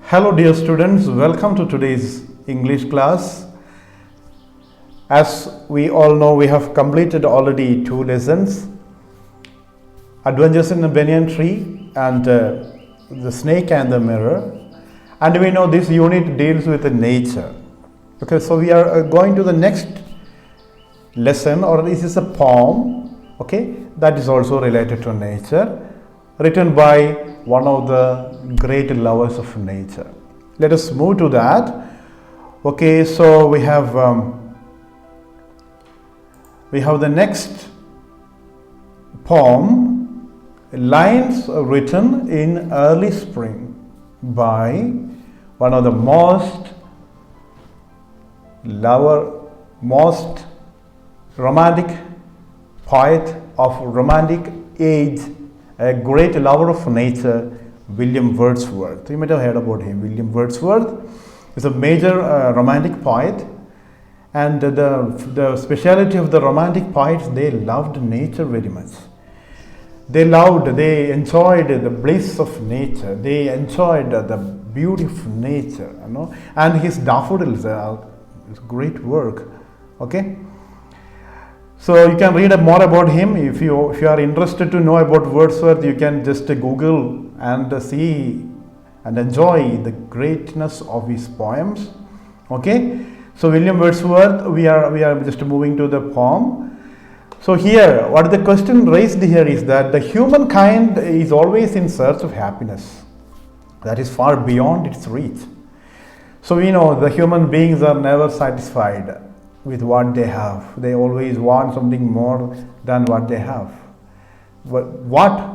Hello dear students, welcome to today's English class. As we all know, we have completed already two lessons, Adventures in the Banyan Tree and the Snake and the Mirror. And we know this unit deals with nature. Okay, so we are going to the next lesson, or this is a poem, okay, that is also related to nature, written by one of the great lovers of nature. Let us move to that. Okay, so we have the next poem, lines written in early spring by one of the most romantic poet of romantic age, a great lover of nature, William Wordsworth. You might have heard about him. William Wordsworth is a major romantic poet, and the speciality of the romantic poets, they loved nature very much. They enjoyed the bliss of nature. They enjoyed the beauty of nature, you know. And his daffodils are great work. Okay. So you can read more about him. If you are interested to know about Wordsworth, you can just Google and see and enjoy the greatness of his poems. Okay. So William Wordsworth, we are just moving to the poem. So here, what the question raised here is that the humankind is always in search of happiness that is far beyond its reach. So we know the human beings are never satisfied with what they have. They always want something more than what they have. But what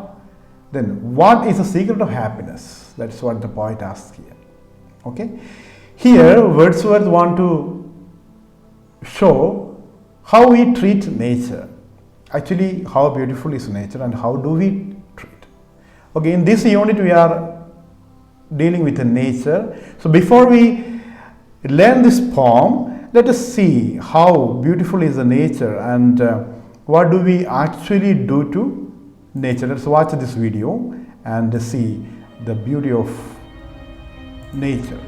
is the secret of happiness? That's what the poet asks here. Okay. Here Wordsworth want to show how we treat nature. Actually, how beautiful is nature and how do we treat. Okay, in this unit we are dealing with the nature. So before we learn this poem, let us see how beautiful is the nature and what do we actually do to nature. Let's watch this video and see the beauty of nature.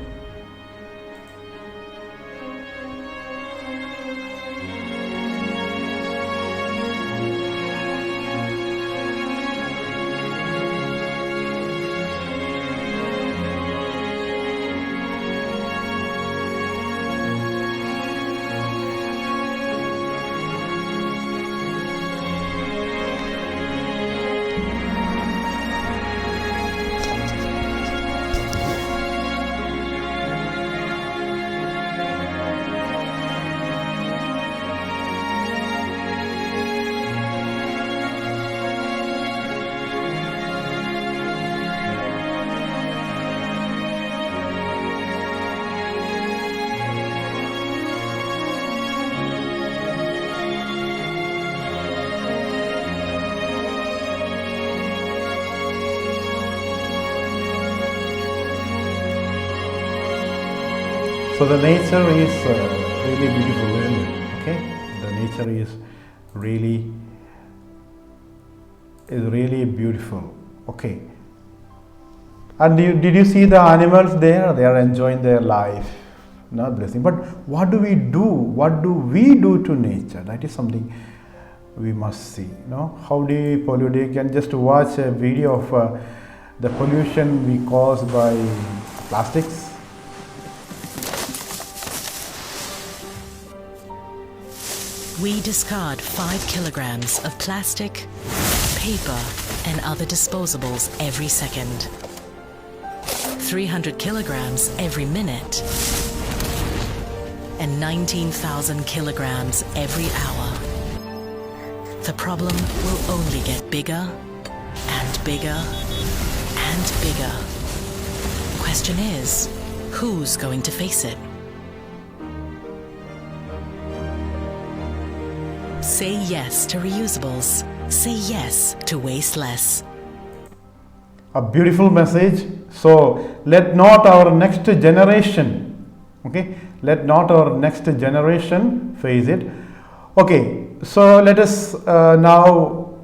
So the nature is really beautiful, isn't it? Okay, the nature is really beautiful. Okay, and did you see the animals there? They are enjoying their life, no blessing. But what do we do? What do we do to nature? That is something we must see. No, how do we pollute? You can just watch a video of the pollution we cause by plastics. We discard 5 kilograms of plastic, paper, and other disposables every second. 300 kilograms every minute. And 19,000 kilograms every hour. The problem will only get bigger and bigger and bigger. Question is, who's going to face it? Say yes to reusables. Say yes to waste less. A beautiful message. So let not our next generation, okay, let not our next generation face it. Okay, so let us now,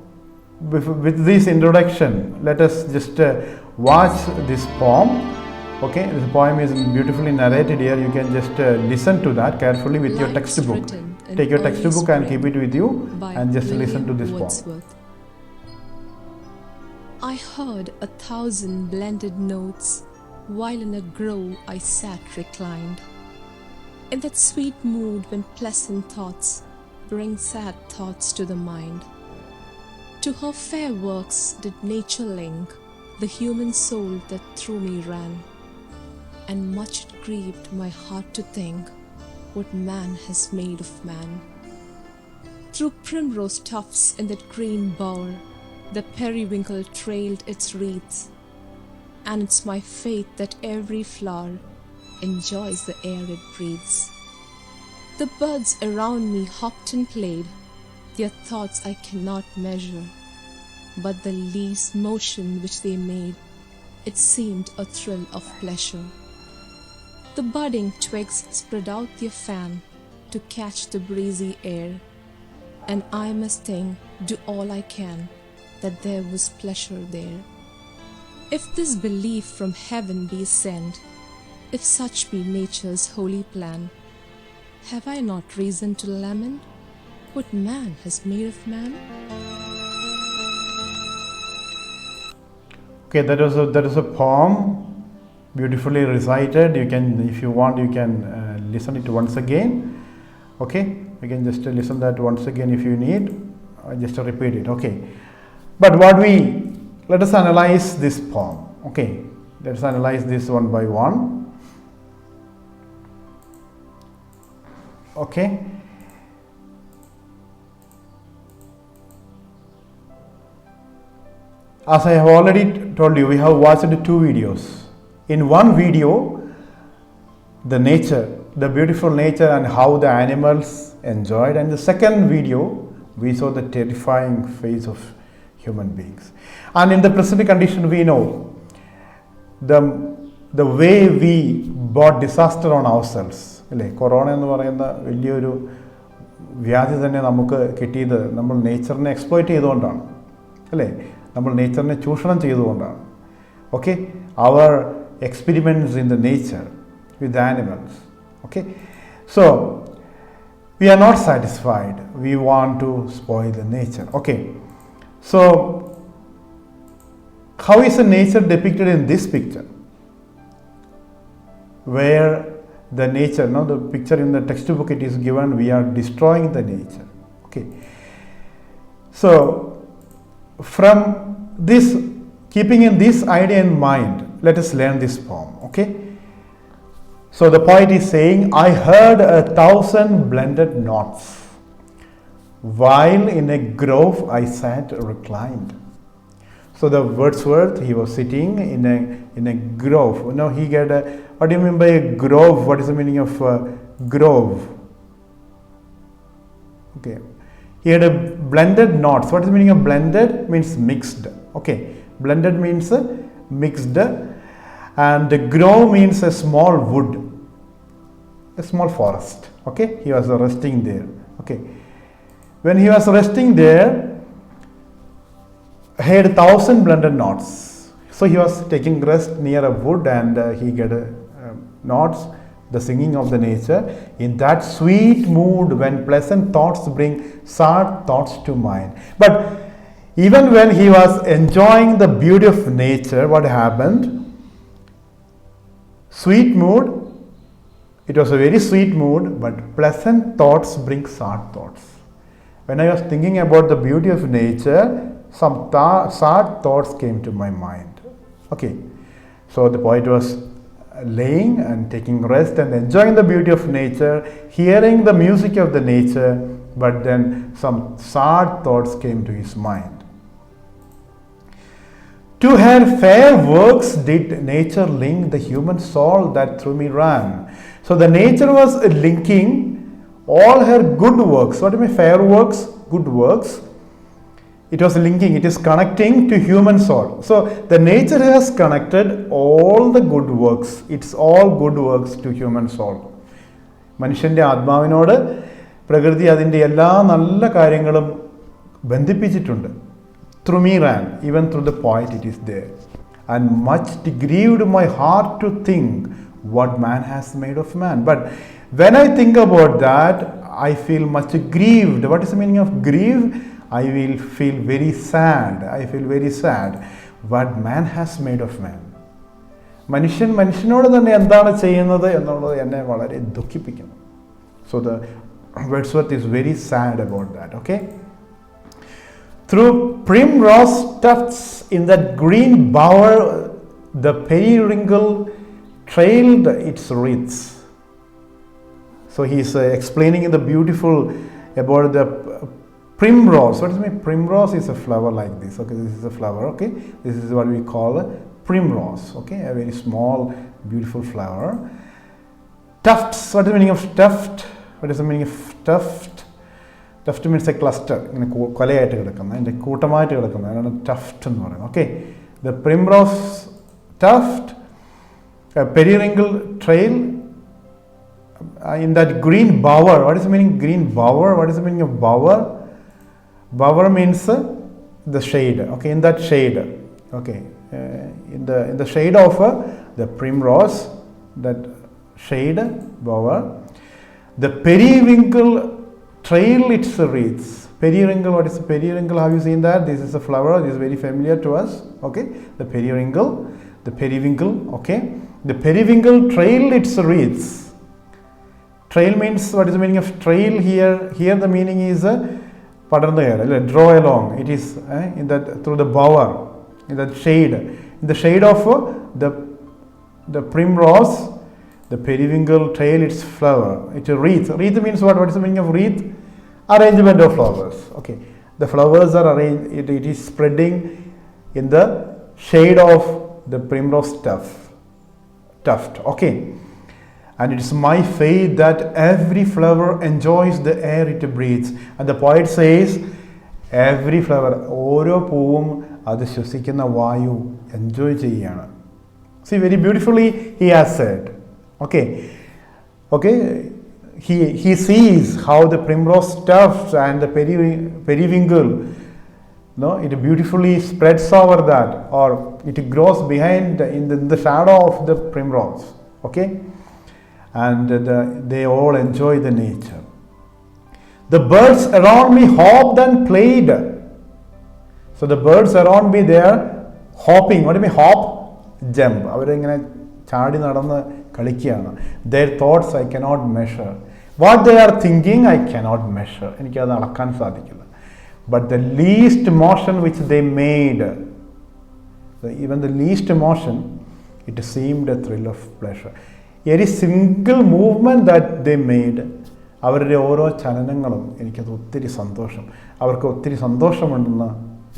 with this introduction, let us just watch this poem Okay, the poem is beautifully narrated here. You can just listen to that carefully with your Lines textbook. written in Take your early textbook and keep spring it with you by and just listen to this William poem. Wordsworth. I heard 1,000 blended notes while in a grove I sat reclined. In that sweet mood when pleasant thoughts bring sad thoughts to the mind. To her fair works did nature link the human soul that through me ran, and much it grieved my heart to think what man has made of man. Through primrose tufts in that green bower, the periwinkle trailed its wreaths, and it's my faith that every flower enjoys the air it breathes. The birds around me hopped and played, their thoughts I cannot measure, but the least motion which they made, it seemed a thrill of pleasure. The budding twigs spread out their fan to catch the breezy air, and I must think, do all I can, that there was pleasure there. If this belief from heaven be sent, if such be nature's holy plan, have I not reason to lament what man has made of man? Okay, that is a poem, beautifully recited. You can, if you want, you can listen it once again. Okay, you can just listen that once again if you need. Just repeat it. Okay, but let us analyze this poem. Okay, let's analyze this one by one. Okay. As I have already told you, we have watched 2 videos. In one video, the nature, the beautiful nature and how the animals enjoyed, and the second video, we saw the terrifying face of human beings. And in the present condition, we know the way we brought disaster on ourselves. Corona എന്ന് പറയുന്ന വലിയൊരു വ്യാധി തന്നെ നമുക്ക് കിട്ടിയത് നമ്മൾ നേച്ചറിനെ exploit ചെയ്തുകൊണ്ടാണ്, അല്ലേ? നമ്മൾ നേച്ചറിനെ ചൂഷണം ചെയ്തുകൊണ്ടാണ്. ഓക്കെ, അവർ experiments in the nature with animals. Okay, so we are not satisfied. We want to spoil the nature. Okay, so how is the nature depicted in this picture? Where the nature, no, the picture in the textbook it is given, we are destroying the nature. Okay, so from this, keeping in this idea in mind, let us learn this poem. Okay, so the poet is saying, I heard 1,000 blended notes while in a grove I sat reclined. So the Wordsworth, he was sitting in a grove. You know, he get a, what do you mean by a grove? What is the meaning of grove? Okay, he had a blended notes. What is the meaning of blended? Means mixed. Okay, blended means mixed, and the grove means a small wood, a small forest. Okay, he was resting there. Okay, when he was resting there, he had 1,000 blended notes. So he was taking rest near a wood, and he get notes, the singing of the nature. In that sweet mood when pleasant thoughts bring sad thoughts to mind. But even when he was enjoying the beauty of nature, what happened? Sweet mood, it was a very sweet mood, but pleasant thoughts bring sad thoughts. When I was thinking about the beauty of nature, some sad thoughts came to my mind. Okay, so the poet was laying and taking rest and enjoying the beauty of nature, hearing the music of the nature, but then some sad thoughts came to his mind. To her fair works did nature link the human soul that through me ran. So the nature was linking all her good works. What do you mean fair works? Good works. It was linking, it is connecting to human soul. So the nature has connected all the good works. It's all good works to human soul. മനുഷ്യൻ്റെ ആത്മാവിനോട് പ്രകൃതി അതിൻ്റെ എല്ലാ നല്ല കാര്യങ്ങളും ബന്ധിപ്പിച്ചിട്ടുണ്ട്. Through me ran, even through the poet it is there. and much grieved my heart to think what man has made of man. But when I think about that, I feel much grieved. What is the meaning of grieve? I will feel very sad. I feel very sad. What man has made of man. മനുഷ്യനോട് തന്നെ എന്താണ് ചെയ്യുന്നത് എന്നുള്ളത് എന്നെ വളരെ ദുഃഖിപ്പിക്കുന്നു. So the Wordsworth is very sad about that. Okay. Through primrose tufts in that green bower, the periwinkle trailed its wreaths. So he is explaining in the beautiful about the primrose. What does it mean? Primrose is a flower like this. Okay, this is a flower. Okay, this is what we call a primrose. Okay, a very small, beautiful flower. Tufts. What is the meaning of tuft? What is the meaning of tuft? Tuft means a cluster. In a കൊലയായിട്ട് കിടക്കുന്ന, അതിൻ്റെ കൂട്ടമായിട്ട് കിടക്കുന്ന, അതാണ് tuft എന്ന് പറയുന്നത്. Okay, the primrose tuft, a periwinkle trail. In that green bower. What is the meaning of green bower? What is the meaning of bower? Bower means the shade. Okay, in that shade. Okay, in the shade of the primrose, that shade bower, the periwinkle trail its wreaths. Periwinkle. What is the periwinkle? Have you seen that? This is a flower. This is very familiar to us. Okay, the periwinkle. The periwinkle. Okay, the periwinkle trail its wreaths. Trail means, what is the meaning of trail here? Here the meaning is draw along. It is in that through the bower, in that shade, in the shade of the primrose, the periwinkle trail its flower. It's a wreath. Wreath means what? What is the meaning of wreath? Arrangement of flowers. Okay, the flowers are arranged. It is spreading in the shade of the primrose tuft. Okay. And it is my faith that every flower enjoys the air it breathes. And the poet says, every flower, ഓരോ പൂവും അത് ശ്വസിക്കുന്ന വായു enjoy ചെയ്യാണ്. See, very beautifully he has said. Okay. He sees how the primrose tufts and the periwinkle, it beautifully spreads over that, or it grows behind in the shadow of the primrose. Okay. And they all enjoy the nature. The birds around me hopped and played. So the birds around me, they are hopping. What do you mean hop? Jump. അവരിങ്ങനെ ചാടി നടന്ന് കളിക്കുകയാണ്. Their thoughts I cannot measure. What they are thinking I cannot measure. എനിക്കത് അളക്കാൻ സാധിക്കില്ല. But the least motion which they made, even the least motion, it seemed a thrill of pleasure. Every single movement that they made, അവരുടെ ഓരോ ചലനങ്ങളും എനിക്കത് ഒത്തിരി സന്തോഷം, അവർക്ക് ഒത്തിരി സന്തോഷമുണ്ടെന്ന്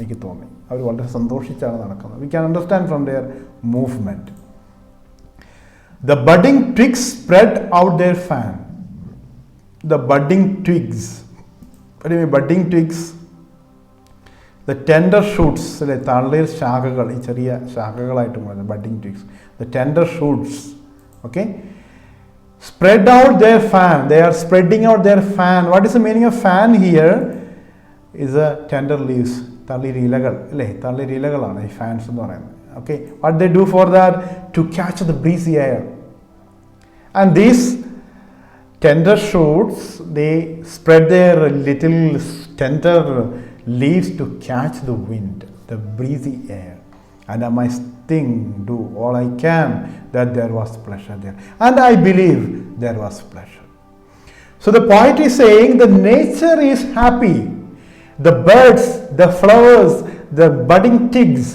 എനിക്ക് തോന്നി. അവർ വളരെ സന്തോഷിച്ചാണ് നടക്കുന്നത്. We can understand from their movement. The budding twigs spread out their fan. The budding twigs. What do you mean budding twigs? The tender shoots, അല്ലെ തളിർ ശാഖകൾ, ഈ ചെറിയ ശാഖകളായിട്ട് പറയുന്നത് budding twigs. The tender shoots. Okay, spread out their fan. They are spreading out their fan. What is the meaning of fan here? Is a tender leaves. തളിരിലകൾ അല്ലേ, തളിരിലകളാണ് ഈ fans എന്ന് പറയുന്നത്. Okay, what they do for that? To catch the breezy air. And these tender shoots, they spread their little tender leaves to catch the wind, the breezy air. And I must do all I can that there was pleasure there. And I believe there was pleasure. So the poet is saying the nature is happy. The birds, the flowers, the budding twigs,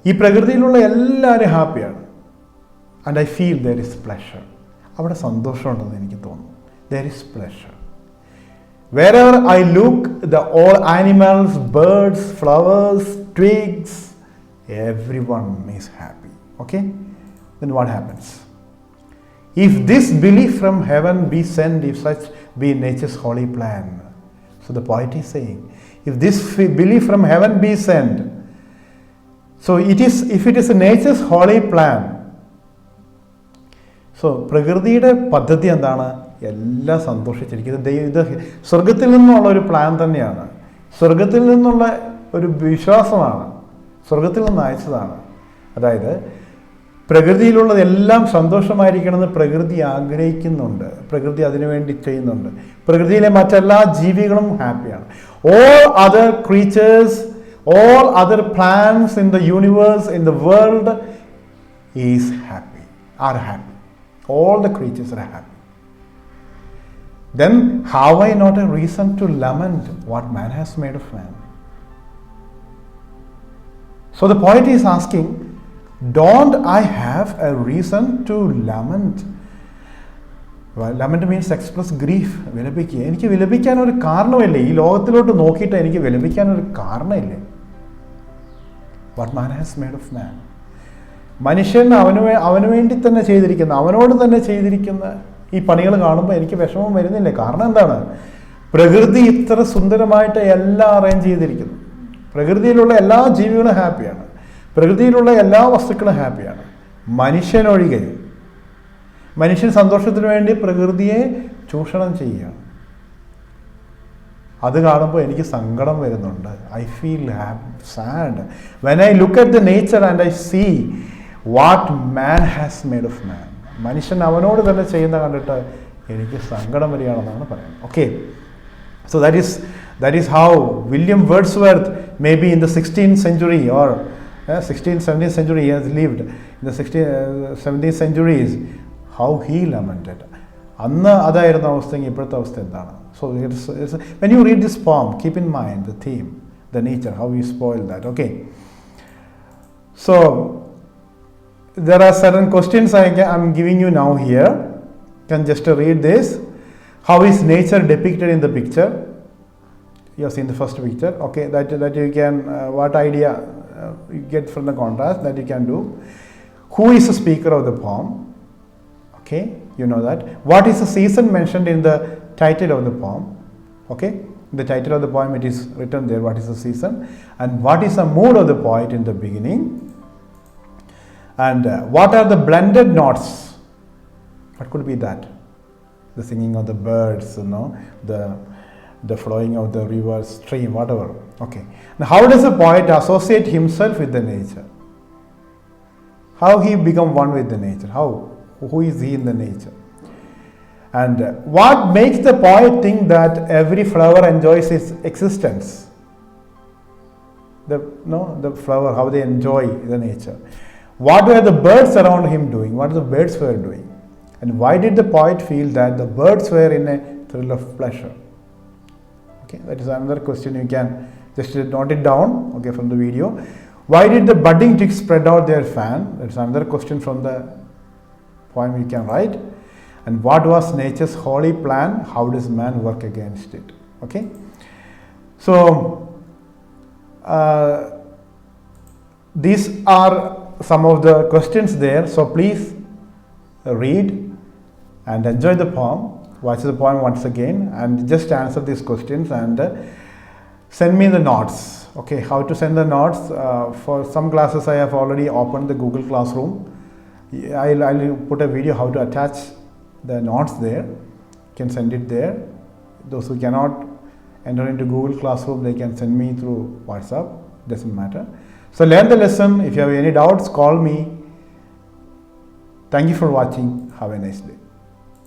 ഈ പ്രകൃതിയിലുള്ള എല്ലാവരും ഹാപ്പിയാണ്. And I feel there is pleasure. അവിടെ സന്തോഷമുണ്ടെന്ന് എനിക്ക് തോന്നുന്നു. There is pleasure. Wherever I look, all animals, birds, flowers, twigs, everyone is happy. Okay, then what happens? If this belief from heaven be sent, if such be nature's holy plan. So the poet is saying, if this belief from heaven be sent, so if it is nature's holy plan. So പ്രകൃതിയുടെ പദ്ധതി എന്താണ്? എല്ലാം സന്തോഷിച്ചിരിക്കുന്നത്. ഇത് സ്വർഗത്തിൽ നിന്നുള്ള ഒരു plan തന്നെയാണ്, സ്വർഗത്തിൽ നിന്നുള്ള ഒരു വിശ്വാസമാണ്, സ്വർഗത്തിൽ നിന്ന് അയച്ചതാണ്. അതായത് പ്രകൃതിയിലുള്ളതെല്ലാം സന്തോഷമായിരിക്കണമെന്ന് പ്രകൃതി ആഗ്രഹിക്കുന്നുണ്ട്, പ്രകൃതി അതിനുവേണ്ടി ചെയ്യുന്നുണ്ട്. പ്രകൃതിയിലെ മറ്റെല്ലാ ജീവികളും ഹാപ്പിയാണ്. All other creatures, all other plants in the universe, in the world are happy. All the creatures are happy. Then have I not a reason to lament what man has made of man? So the poet is asking, don't I have a reason to lament? Well, lament means express grief. വിലപിക്കുക. എനിക്ക് വിലപിക്കാൻ ഒരു കാരണമില്ലേ? ഈ ലോകത്തിലോട്ട് നോക്കിയിട്ട് എനിക്ക് വിലപിക്കാൻ ഒരു കാരണമില്ലേ? What man has made of man. മനുഷ്യൻ അവന് വേണ്ടി തന്നെ ചെയ്തിരിക്കുന്ന, അവനോട് തന്നെ ചെയ്തിരിക്കുന്ന ഈ പണികൾ കാണുമ്പോൾ എനിക്ക് വിഷമം വരുന്നില്ലേ? കാരണം എന്താണ്? പ്രകൃതി ഇത്ര സുന്ദരമായിട്ട് എല്ലാം അറേഞ്ച് ചെയ്തിരിക്കുന്നു. പ്രകൃതിയിലുള്ള എല്ലാ ജീവികളും ഹാപ്പിയാണ്, പ്രകൃതിയിലുള്ള എല്ലാ വസ്തുക്കളും ഹാപ്പിയാണ്, മനുഷ്യനൊഴികെ. മനുഷ്യൻ സന്തോഷത്തിന് വേണ്ടി പ്രകൃതിയെ ചൂഷണം ചെയ്യുകയാണ്. അത് കാണുമ്പോൾ എനിക്ക് സങ്കടം വരുന്നുണ്ട്. I feel sad when I look at the nature and I see what man has made of man. മനുഷ്യൻ അവനോട് തന്നെ ചെയ്യുന്ന കണ്ടിട്ട് എനിക്ക് സങ്കടം വരികയാണെന്നാണ് പറയുന്നത്. Okay, so that is how William Wordsworth, maybe in the 16th century or 16th, 17th century, he has lived in the 17th centuries, how he lamented. അന്ന് അതായിരുന്ന അവസ്ഥ ഇപ്പോഴത്തെ അവസ്ഥ എന്താണ്? So it's when you read this poem, keep in mind the theme, the nature, how we spoil that. Okay, so there are certain questions I'm giving you now here. You can just read this. How is nature depicted in the picture? You have seen the first picture. Okay, that you can what idea you get from the contrast, that you can do. Who is the speaker of the poem? Okay, you know that. What is the season mentioned in the title of the poem? Okay, the title of the poem, it is written there, what is the season, and what is the mood of the poet in the beginning, and what are the blended notes? What could be that? The singing of the birds, the flowing of the river, stream, whatever. Okay, now how does the poet associate himself with the nature? How he become one with the nature? Who is he in the nature? And what makes the poet think that every flower enjoys its existence? The flower, how they enjoy the nature. What were the birds around him doing? What the birds were doing? And why did the poet feel that the birds were in a thrill of pleasure? Okay, that is another question. You can just note it down, okay, from the video. Why did the budding twigs spread out their fan? That's another question from the poem you can write. And what was nature's holy plan? How does man work against it? Okay, so these are some of the questions there. So please read and enjoy the poem. Watch the poem once again and just answer these questions and send me the notes. Okay, how to send the notes? For some classes I have already opened the Google Classroom. I'll put a video how to attach the notes there. You can send it there. Those who cannot enter into Google Classroom, they can send me through WhatsApp. Doesn't matter. So learn the lesson. If you have any doubts, call me. Thank you for watching. Have a nice day.